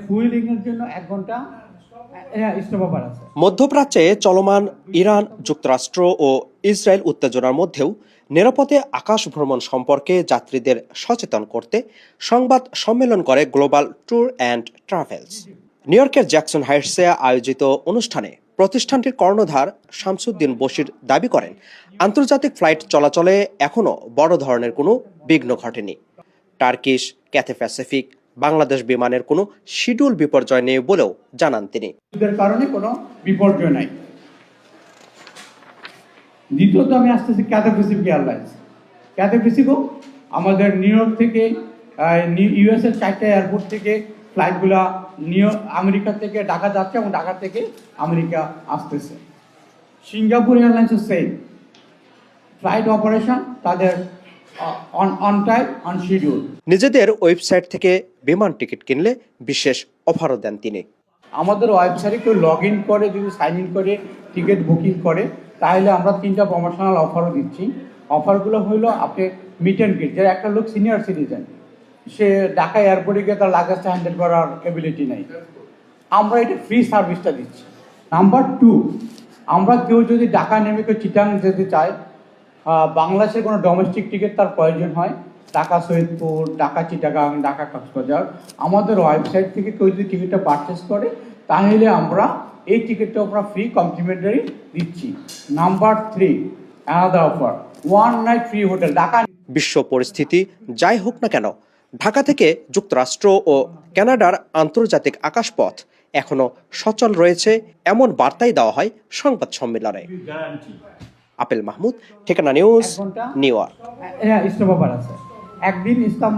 Fuelling এর জন্য 1 ঘন্টা স্টপওভার আছে। মধ্যপ্রাচ্যে চলমান ইরান, যুক্তরাষ্ট্র ও ইসরায়েল উত্তেজনার মধ্যেও নিরাপদে আকাশ ভ্রমণ সম্পর্কে যাত্রীদের সচেতন করতে সংবাদ সম্মেলন করে global tour and travels. New ইয়র্কের জ্যাকসন হাইটসে আয়োজিত অনুষ্ঠানে প্রতিষ্ঠানটির কর্ণধার শামসুদ্দিন বশির দাবি করেন, আন্তর্জাতিক ফ্লাইট চলাচলে এখনও বড় ধরনের কোনো বিঘ্ন ঘটেনি। টার্কিশ, ক্যাথে প্যাসিফিক, বাংলাদেশ বিমানের কোনো শিডিউল বিপর্যয় নেই বলেও জানান তিনি। এর কারণে কোনো বিপর্যয় নাই। দ্বিতীয়ত আমি আসতেছি ক্যাথে প্যাসিফিক এয়ারলাইন্স। ক্যাথে প্যাসিফিকও আমাদের নিউ ইয়র্ক থেকে ইউএস এর 4টা এয়ারপোর্ট থেকে ফ্লাইটগুলা আমেরিকা থেকে ঢাকা যাচ্ছে এবং ঢাকা থেকে আমেরিকা আসতেছে। সিঙ্গাপুর এয়ারলাইন্সও সেম ফ্লাইট অপারেশন, তাদের অন টাইম, অন শিডিউল। নিজেদের ওয়েবসাইট থেকে বিমান টিকিট কিনলে বিশেষ অফারও দেন তিনি। আমাদের ওয়েবসাইটে কেউ লগ ইন করে, যদি সাইন ইন করে টিকিট বুকিং করে, তাহলে আমরা 3টা প্রমোশনাল অফারও দিচ্ছি। অফারগুলো হইলো আপনি মিট অ্যান্ড গ্রিট, যারা একটা লোক সিনিয়র সিটিজেন, সে ঢাকা এয়ারপোর্টে গিয়ে তার লাগেজটা হ্যান্ডেল করার এবিলিটি নেই, আমরা এটা ফ্রি সার্ভিসটা দিচ্ছি। নাম্বার 2, আমরা কেউ যদি ঢাকা নেমে কেউ চিটাং যেতে চায়, বাংলাদেশের কোনো ডোমেস্টিক টিকিট তার প্রয়োজন হয়, ঢাকা সৈয়দপুর, ঢাকা চিটাগাং, ঢাকা কক্সবাজার, আমাদের ওয়েবসাইট থেকে কেউ যদি টিকিটটা পারচেস করে, তাহলে আমরা এই টিকিটটা আমরা ফ্রি কমপ্লিমেন্টারি দিচ্ছি। Number 3, another offer, 1 night free hotel Dhaka. বিশ্ব পরিস্থিতি যাই হোক না কেন, ঢাকা থেকে যুক্তরাষ্ট্র ও কানাডার আন্তর্জাতিক আকাশপথ এখনো সচল রয়েছে, এমন বার্তাই দেওয়া হয় সংবাদ সম্মেলনে। আপেল মাহমুদ, ঠিকানা নিউজ, নিউ ইয়র্ক। স্টপওভার আছে, একদিন ইসলাম